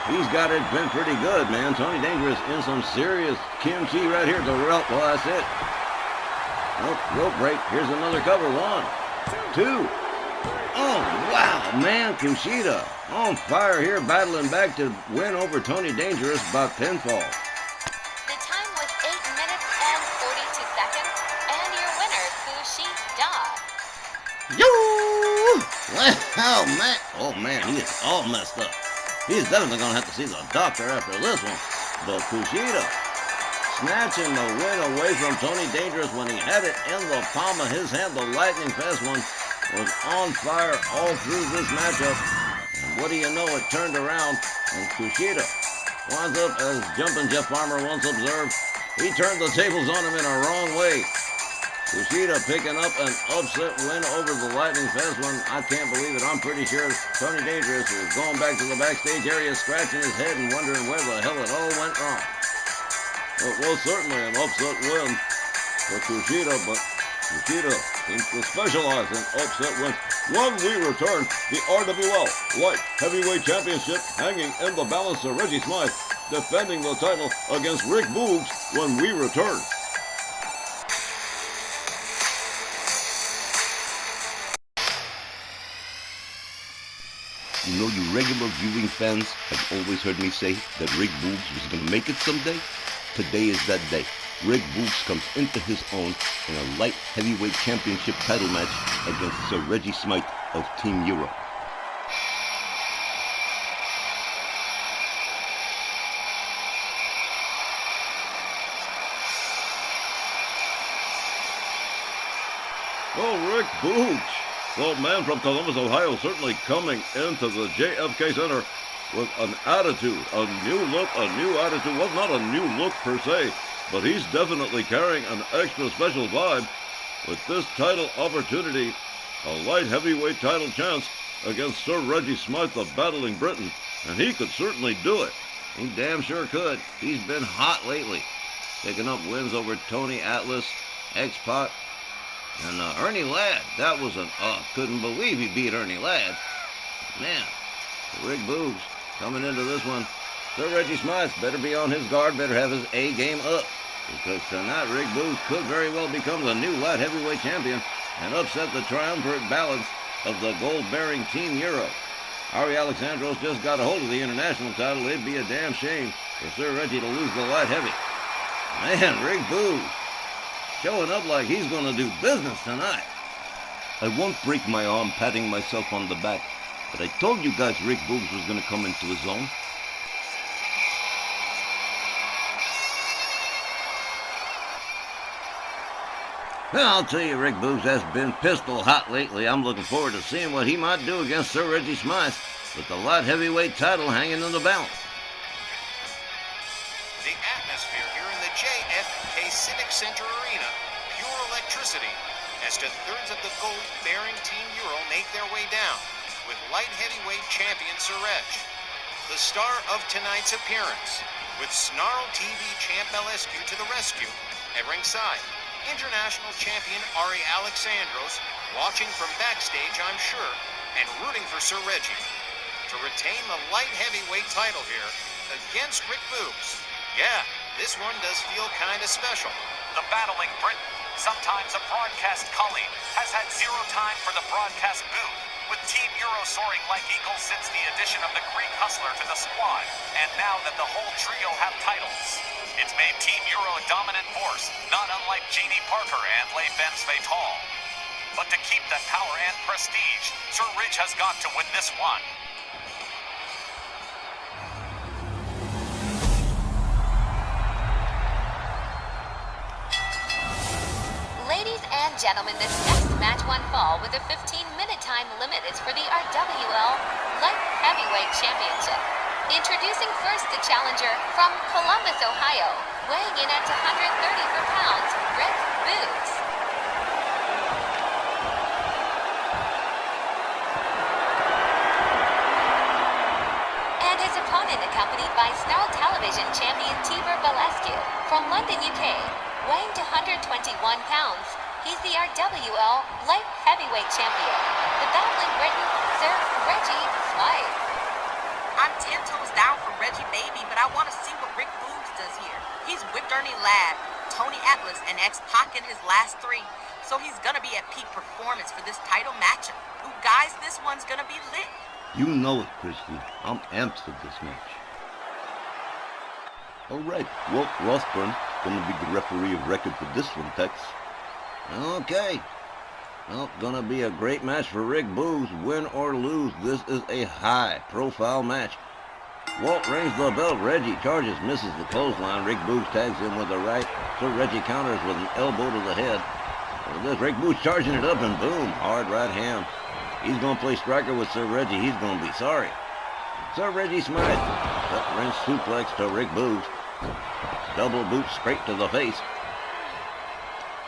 He's got it been pretty good, man. Tony Dangerous in some serious kimchi right here. Well, that's it. Oh, rope break. Here's another cover. 1, 2. Oh, wow, man. Kushida on fire here, battling back to win over Tony Dangerous by pinfall. The time was 8 minutes and 42 seconds, and your winner, Kushida. Yo! Well, man. Oh, man, he is all messed up. He's definitely going to have to see the doctor after this one. But Kushida snatching the win away from Tony Dangerous when he had it in the palm of his hand. The lightning fast one was on fire all through this matchup. And what do you know, it turned around, and Kushida winds up, as Jumpin' Jeff Farmer once observed, he turned the tables on him in a wrong way. Kushida picking up an upset win over the lightning fast one. I can't believe it. I'm pretty sure Tony Dangerous is going back to the backstage area, scratching his head and wondering where the hell it all went wrong. It was certainly an upset win for Kushida, but Kushida seems to specialize in upset wins. When we return, the RWL Light Heavyweight Championship hanging in the balance to Reggie Smythe, defending the title against Rick Boogs when we return. You know, you regular viewing fans have always heard me say that Rick Boogs was going to make it someday. Today is that day. Rick Boogs comes into his own in a light heavyweight championship title match against Sir Reggie Smythe of Team Euro. Oh, Rick Boogs. The man from Columbus, Ohio, certainly coming into the JFK Center with an attitude, a new look, a new attitude. Well, not a new look per se, but he's definitely carrying an extra special vibe with this title opportunity, a light heavyweight title chance against Sir Reggie Smythe of Battling Britain, and he could certainly do it. He damn sure could. He's been hot lately, picking up wins over Tony Atlas, X-Pac, and Ernie Ladd. That was couldn't believe he beat Ernie Ladd. Man, Rick Boogs coming into this one. Sir Reggie Smythe better be on his guard, better have his A game up, because tonight Rick Boogs could very well become the new light heavyweight champion and upset the triumvirate balance of the gold-bearing Team Euro. Ari Alexandros just got a hold of the international title. It'd be a damn shame for Sir Reggie to lose the light heavy. Man, Rick Boogs showing up like he's going to do business tonight. I won't break my arm patting myself on the back, but I told you guys Rick Boogs was going to come into his own. Well, I'll tell you, Rick Boogs has been pistol hot lately. I'm looking forward to seeing what he might do against Sir Reggie Smythe with the light heavyweight title hanging in the balance. The atmosphere here in the JFK Civic Center Arena, pure electricity, as two-thirds of the gold-bearing Team Euro make their way down, with light heavyweight champion Sir Reg. The star of tonight's appearance, with Snarl TV champ LSQ to the rescue at ringside. International champion Ari Alexandros, watching from backstage, I'm sure, and rooting for Sir Reggie to retain the light heavyweight title here against Rick Boogs. Yeah, this one does feel kind of special. The Battling Britain, sometimes a broadcast colleague, has had zero time for the broadcast booth, with Team Euro soaring like eagles since the addition of the Greek Hustler to the squad, and now that the whole trio have titles. It's made Team Euro a dominant force, not unlike Jeannie Parker and Les Benz Fatale. But to keep that power and prestige, Sir Ridge has got to win this one. Ladies and gentlemen, this next match one fall with a 15-minute time limit is for the RWL Light Heavyweight Championship. Introducing first the challenger from Columbus, Ohio, weighing in at 134 pounds, Rick Boogs. And his opponent accompanied by Snarl Television champion Tibor Balescu from London, UK, weighing 121 pounds. He's the RWL Light Heavyweight Champion, the Battling Britain, Sir Reggie Smythe. I'm 10 toes down for Reggie Baby, but I want to see what Rick Boogs does here. He's whipped Ernie Ladd, Tony Atlas, and X-Pac in his last three, so he's going to be at peak performance for this title matchup. Ooh, guys, this one's going to be lit. You know it, Christy. I'm amped for this match. All right, Walt Rothburn going to be the referee of record for this one, Tex. Okay. Well, gonna be a great match for Rick Boogs. Win or lose, this is a high-profile match. Walt rings the bell. Reggie charges, misses the clothesline. Rick Boogs tags in with a right. So Reggie counters with an elbow to the head. With this, Rick Boogs charging it up, and boom, hard right hand. He's gonna play striker with Sir Reggie. He's gonna be sorry. Sir Reggie Smythe. Gut wrench suplex to Rick Boogs. Double boot straight to the face.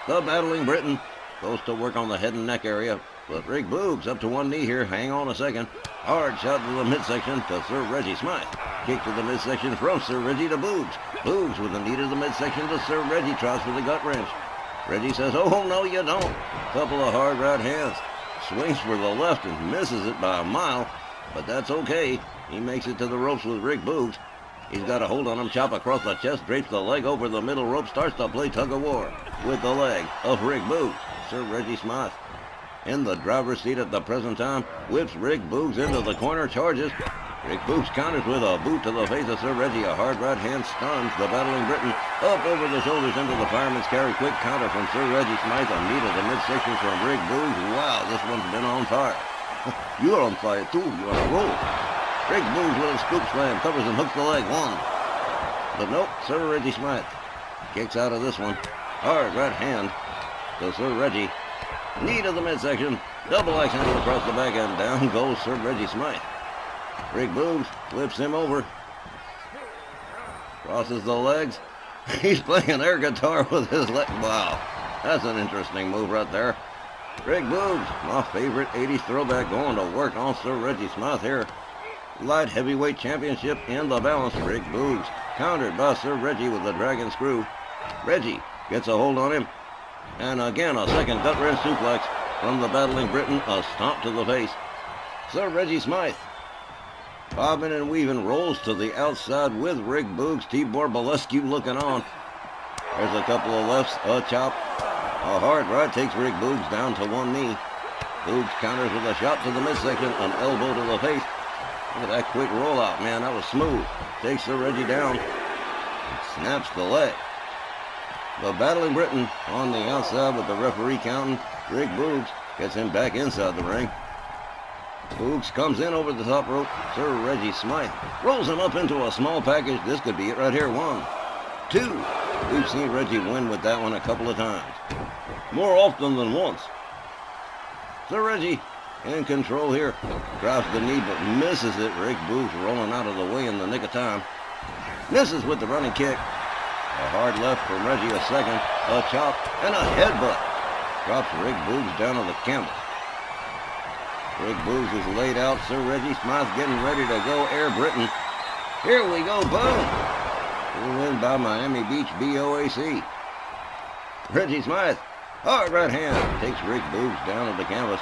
The Battling Britain goes to work on the head and neck area, but Rick Boogs up to one knee here. Hang on a second. Hard shot to the midsection to Sir Reggie Smythe. Kick to the midsection from Sir Reggie to Boogs. Boogs with a knee to the midsection to Sir Reggie. Tries for the gut wrench. Reggie says, oh, no, you don't. Couple of hard right hands. swings for the left and misses it by a mile, but that's okay. He makes it to the ropes with Rick Boogs. He's got a hold on him, chop across the chest, drapes the leg over the middle rope, starts to play tug-of-war with the leg of Rick Boogs. Sir Reggie Smythe, in the driver's seat at the present time, whips Rick Boogs into the corner, charges. Rick Boogs counters with a boot to the face of Sir Reggie. A hard right hand stuns the battling Briton up over the shoulders into the fireman's carry. Quick counter from Sir Reggie Smythe. A knee to the midsection from Rick Boogs. Wow, this one's been on fire. You're on fire too. You're on a roll. Rick Boogs with a scoop slam, covers and hooks the leg. One. But nope, Sir Reggie Smythe kicks out of this one. Hard right hand to Sir Reggie. Knee to the midsection. Double axe handle across the back and down goes Sir Reggie Smythe. Rick Boogs flips him over. Crosses the legs. He's playing air guitar with his leg. Wow, that's an interesting move right there. Rick Boogs, my favorite 80s throwback, going to work on Sir Reggie Smythe here. Light heavyweight championship in the balance. Rick Boogs countered by Sir Reggie with the dragon screw. Reggie gets a hold on him. And again, a second gut wrench suplex from the battling Briton. A stomp to the face. Sir Reggie Smythe, bobbing and weaving, rolls to the outside with Rick Boogs. Tibor Bolescu looking on. There's a couple of lefts, a chop. A hard right takes Rick Boogs down to one knee. Boogs counters with a shot to the midsection, an elbow to the face. Look at that quick rollout, man. That was smooth. Takes Sir Reggie down. Snaps the leg. The battling Briton on the outside with the referee counting. Rick Boogs gets him back inside the ring. Boogs comes in over the top rope. Sir Reggie Smythe rolls him up into a small package. This could be it right here. 1, 2. We've seen Reggie win with that one a couple of times. More often than once. Sir Reggie in control here. Drops the knee but misses it. Rick Boogs rolling out of the way in the nick of time. Misses with the running kick. A hard left from Reggie, a second. A chop and a headbutt. Drops Rick Boogs down to the canvas. Rick Boogs is laid out. Sir Reggie Smythe getting ready to go. Air Britain. Here we go. Boom. We win by Miami Beach BOAC. Reggie Smythe, hard right hand, takes Rick Boogs down to the canvas.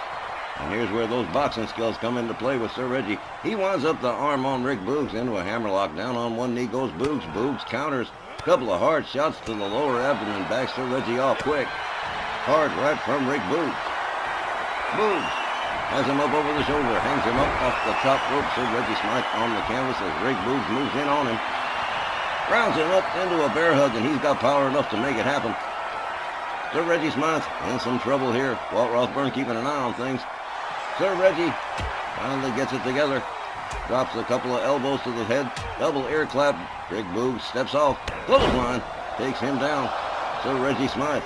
And here's where those boxing skills come into play with Sir Reggie. He winds up the arm on Rick Boogs into a hammerlock. Down on one knee goes Boogs. Boogs counters. Couple of hard shots to the lower abdomen. Backs Sir Reggie off quick. Hard right from Rick Boogs. Boogs has him up over the shoulder. Hangs him up off the top rope. Sir Reggie Smythe on the canvas as Rick Boogs moves in on him. Rounds him up into a bear hug, and he's got power enough to make it happen. Sir Reggie Smythe in some trouble here. Walt Rothburn keeping an eye on things. Sir Reggie finally gets it together. Drops a couple of elbows to the head. Double ear clap. Rick Boogs steps off. Clothesline takes him down. Sir Reggie Smythe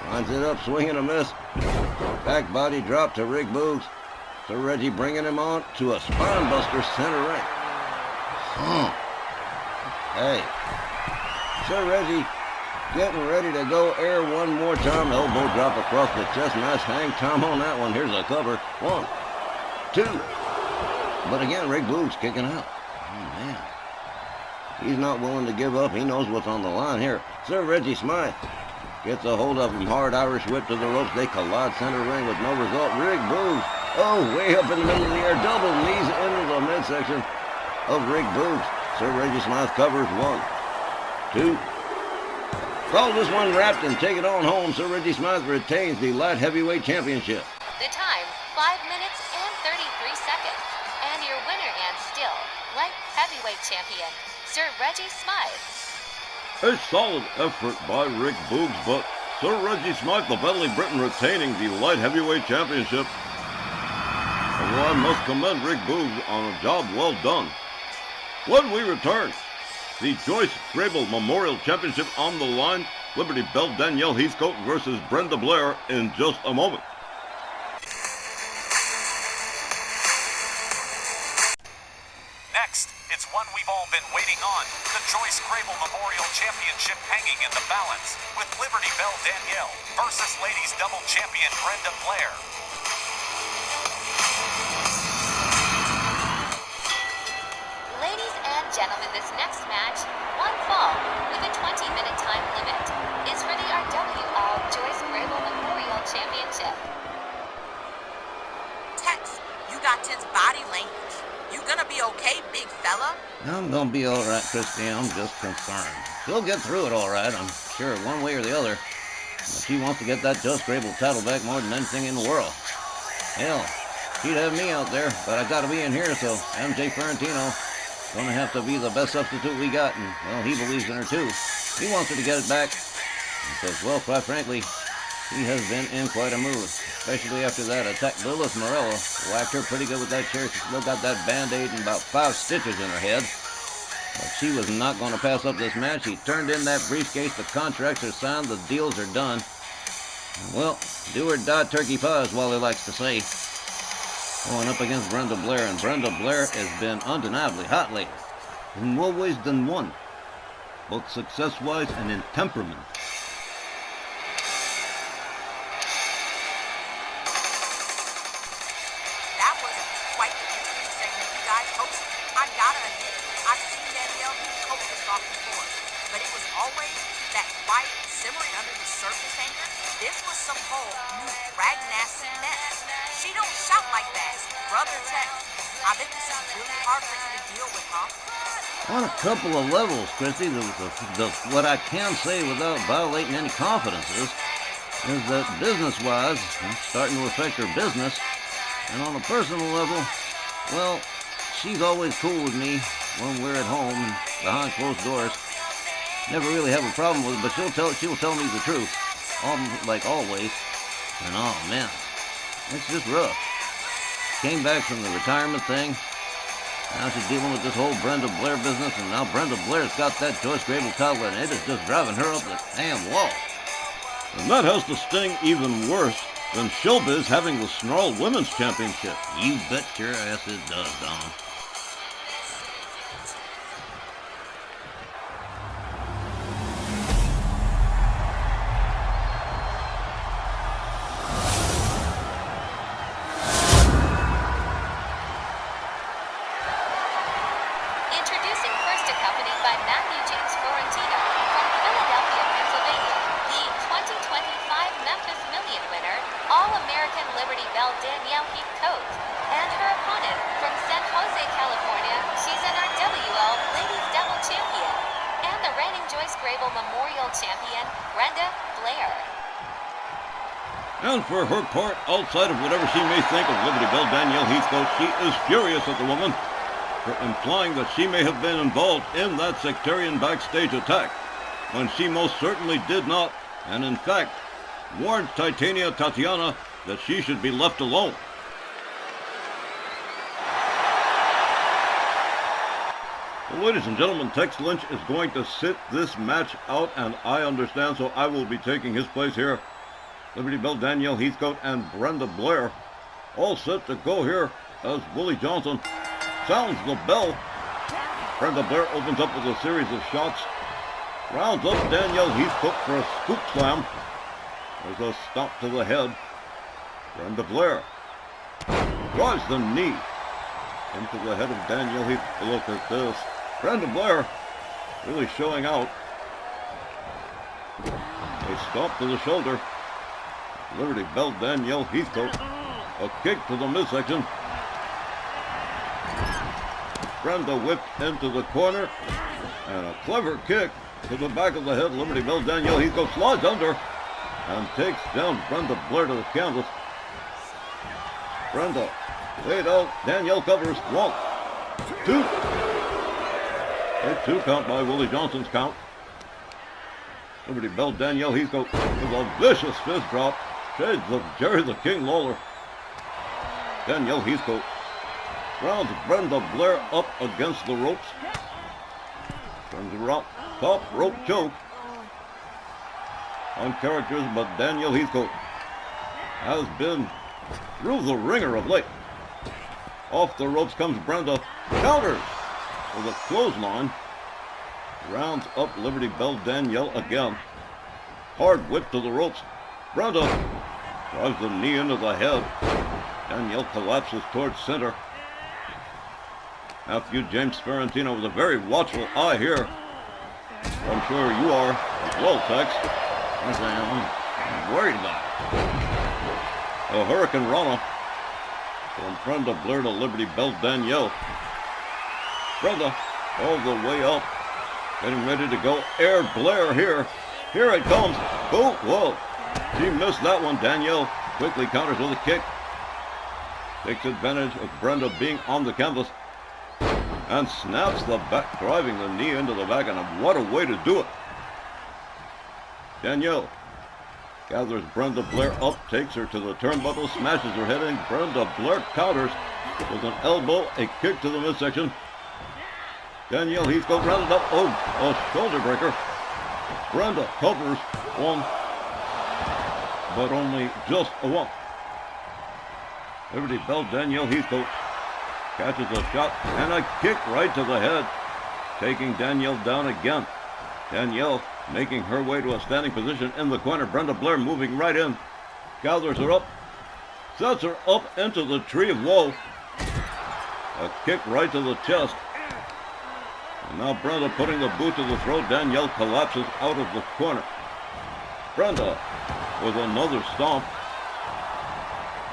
lines it up, swing and a miss. Back body drop to Rick Boogs. Sir Reggie bringing him on to a spine buster center ring. Hey, Sir Reggie getting ready to go air one more time. Elbow drop across the chest. Nice hang time on that one. Here's a cover. 1, 2. But again, Rick Boogs kicking out. Oh, man. He's not willing to give up. He knows what's on the line here. Sir Reggie Smythe gets a hold of him. Hard Irish whip to the ropes. They collide center ring with no result. Rick Boogs, way up in the middle of the air. Double knees into the midsection of Rick Boogs. Sir Reggie Smythe covers. 1, 2. Call this one wrapped and take it on home. Sir Reggie Smythe retains the light heavyweight championship. The time, 5 minutes and 33 seconds. And your winner and still light heavyweight champion, Sir Reggie Smythe. A solid effort by Rick Boogs, but Sir Reggie Smythe, the battling Briton, retaining the light heavyweight championship. Although I must commend Rick Boogs on a job well done. When we return, the Joyce Grable Memorial Championship on the line. Liberty Bell Danielle Heathcote versus Brenda Blair in just a moment. Next, it's one we've all been waiting on. The Joyce Grable Memorial Championship hanging in the balance with Liberty Bell Danielle versus ladies double champion Brenda Blair. Ladies and gentlemen, this next match, one fall with a 20-minute time limit, is for the RWL Joyce Grable Memorial Championship. Stella? I'm gonna be all right, Christy. I'm just concerned. She'll get through it all right, I'm sure, one way or the other. But she wants to get that Joe Scrabble title back more than anything in the world. Hell, she'd have me out there, but I gotta be in here, so MJ Ferrantino gonna have to be the best substitute we got, and, well, he believes in her too. He wants her to get it back, because, well, quite frankly, he has been in quite a mood, especially after that attack. Lilith Morello whacked her pretty good with that chair. She still got that Band-Aid and about 5 stitches in her head. But she was not going to pass up this match. He turned in that briefcase. The contracts are signed. The deals are done. Well, do or die turkey pie is what he likes to say. Going up against Brenda Blair, and Brenda Blair has been undeniably hot lately. In more ways than one, both success-wise and in temperament. That was quite the interesting segment you guys hosted. I gotta admit, I've seen Danielle do coaches off before, but it was always that quiet, simmering under the surface anger. This was some whole new rag nasty mess. She don't shout like that. Brother Tech. I bet this is really hard for you to deal with, huh? On a couple of levels, Christy, what I can say without violating any confidences is that business-wise, it's starting to affect her business. And on a personal level, well, she's always cool with me when we're at home behind closed doors. Never really have a problem with it, but she'll tell me the truth, like always. And oh man, it's just rough. Came back from the retirement thing. Now she's dealing with this whole Brenda Blair business, and now Brenda Blair's got that Joyce Grable title, and it is just driving her up the damn wall. And that has to sting even worse than Showbiz having the Snarl Women's Championship. You bet your ass it does, Don. Introducing first accompanied by Matthew James Florentino from Philadelphia, Pennsylvania, the 2025 Memphis Million winner, All-American Liberty Bell Danielle Heath-Cote, and her opponent from San Jose, California, she's an RWL Ladies Double Champion, and the reigning Joyce Grable Memorial Champion, Brenda Blair. And for her part, outside of whatever she may think of Liberty Bell Danielle Heathcote, she is furious at the woman for implying that she may have been involved in that sectarian backstage attack, when she most certainly did not, and in fact, warned Titania Tatiana that she should be left alone. Well, ladies and gentlemen, Tex Lynch is going to sit this match out, and I understand, so I will be taking his place here. Liberty Bell Danielle Heathcote and Brenda Blair all set to go here as Willie Johnson sounds the bell. Brenda Blair opens up with a series of shots, rounds up Danielle Heathcote for a scoop slam. There's a stomp to the head. Brenda Blair drives the knee into the head of Danielle Heathcote. Look at this. Brenda Blair really showing out. A stomp to the shoulder. Liberty Bell Danielle Heathcote. A kick to the midsection. Brenda whipped into the corner. And a clever kick to the back of the head. Liberty Bell Danielle Heathcote slides under and takes down Brenda Blair to the canvas. Brenda laid out. Danielle covers. 1, 2. A 2 count by Willie Johnson's count. Liberty Bell Danielle Heathcote with a vicious fist drop. Shades of Jerry the King Lawler. Danielle Heathcote rounds Brenda Blair up against the ropes. Turns around. Top rope choke. On characters, but Danielle Heathcote has been through the ringer of late. Off the ropes comes Brenda. Counters with a clothesline. Rounds up Liberty Bell Danielle again. Hard whip to the ropes. Brenda drives the knee into the head. Danielle collapses towards center. Matthew James Ferrantino with a very watchful eye here. I'm sure you are as well, Tex. Yes, I'm worried about it. A Hurricane Rana from Brenda Blair to Liberty Bell Danielle. Brenda all the way up. Getting ready to go. Air Blair here. Here it comes. Oh, whoa. She missed that one. Danielle quickly counters with a kick. Takes advantage of Brenda being on the canvas. And snaps the back, driving the knee into the back. And what a way to do it. Danielle gathers Brenda Blair up, takes her to the turnbuckle, smashes her head in. Brenda Blair counters with an elbow, a kick to the midsection. Danielle Heathcote rounded up. Oh, a shoulder breaker. Brenda covers one, but only just a one. Liberty Bell, Danielle Heathcote catches a shot and a kick right to the head, taking Danielle down again. Danielle making her way to a standing position in the corner. Brenda Blair moving right in, gathers her up, sets her up into the tree of woe. A kick right to the chest. And now Brenda putting the boot to the throat. Danielle collapses out of the corner. Brenda with another stomp.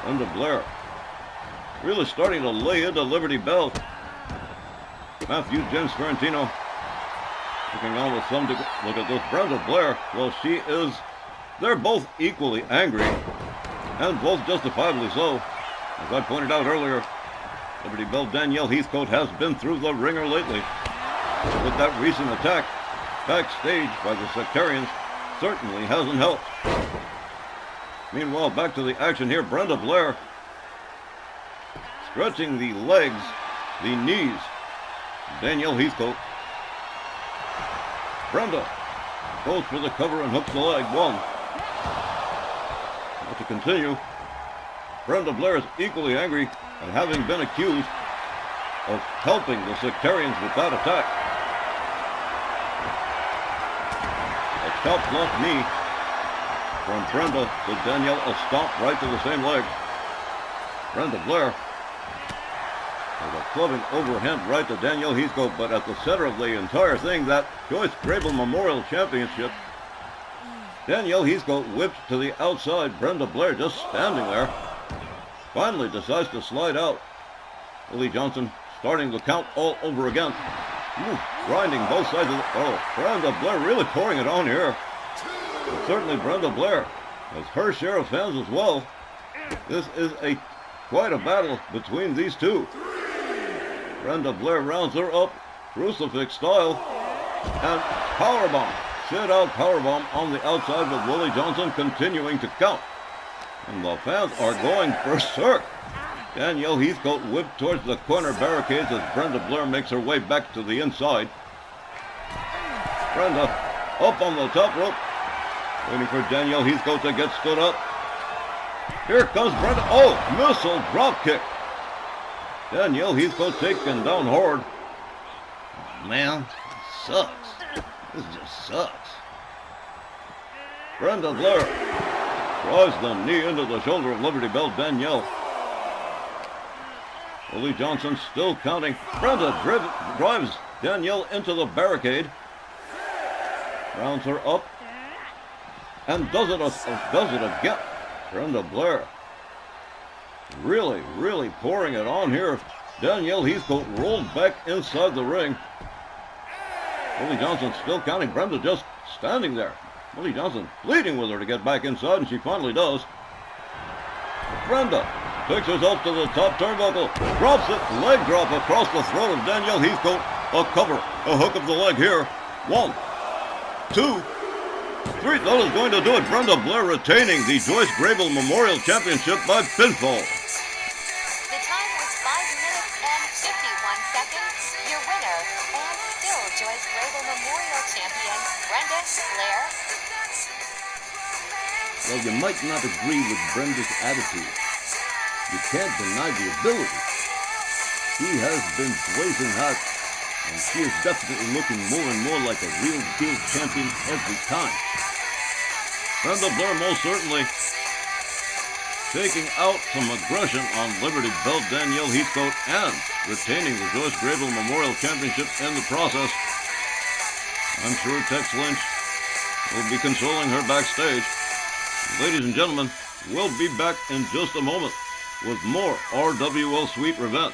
Brenda Blair really starting to lay into Liberty Bell. Matthew James Ferrantino looking on with some degree. Look at this. Brenda Blair, well, they're both equally angry, and both justifiably so. As I pointed out earlier, Liberty Bell Danielle Heathcote has been through the ringer lately. With that recent attack backstage by the Sectarians certainly hasn't helped. Meanwhile, back to the action here. Brenda Blair stretching the legs, the knees. Danielle Heathcote. Brenda goes for the cover and hooks the leg. One. Now to continue, Brenda Blair is equally angry at having been accused of helping the Sectarians with that attack. A chop block knee from Brenda to Danielle, a stomp right to the same leg. Brenda Blair with a clubbing overhand right to Danielle Heathcote, but at the center of the entire thing, that Joyce Grable Memorial Championship, Danielle Heathcote whips to the outside. Brenda Blair just standing there. Finally decides to slide out. Willie Johnson starting the count all over again. Grinding both sides of the... Oh, Brenda Blair really pouring it on here. And certainly Brenda Blair has her share of fans as well. This is quite a battle between these two. Brenda Blair rounds her up, crucifix style, and powerbomb. Sit-out powerbomb on the outside with Willie Johnson continuing to count. And the fans are going berserk. Danielle Heathcote whipped towards the corner barricades as Brenda Blair makes her way back to the inside. Brenda up on the top rope, waiting for Danielle Heathcote to get stood up. Here comes Brenda. Oh, missile drop kick. Danielle Heathcote taken down hard. Oh, man, this sucks. This just sucks. Brenda Blair drives the knee into the shoulder of Liberty Bell Danielle. Willie Johnson still counting. Brenda drives Danielle into the barricade. Rounds her up. And does it again. Brenda Blair really, really pouring it on here. Danielle Heathcote rolled back inside the ring. Willie Johnson still counting. Brenda just standing there. Willie Johnson pleading with her to get back inside, and she finally does. Brenda takes herself to the top turnbuckle, drops it, leg drop across the throat of Danielle Heathcote. A cover, a hook of the leg here. 1, 2, 3. That is going to do it. Brenda Blair retaining the Joyce Grable Memorial Championship by pinfall. The time was 5 minutes and 51 seconds. Your winner and still Joyce Grable Memorial Champion, Brenda Blair. Well, you might not agree with Brenda's attitude. You can't deny the ability. She has been blazing hot, and she is definitely looking more and more like a real deal champion every time. Brenda Blair most certainly taking out some aggression on Liberty Bell Danielle Heathcote and retaining the Joyce Grable Memorial Championship in the process. I'm sure Tex Lynch will be consoling her backstage. Ladies and gentlemen, we'll be back in just a moment with more RWL Sweet Revenge.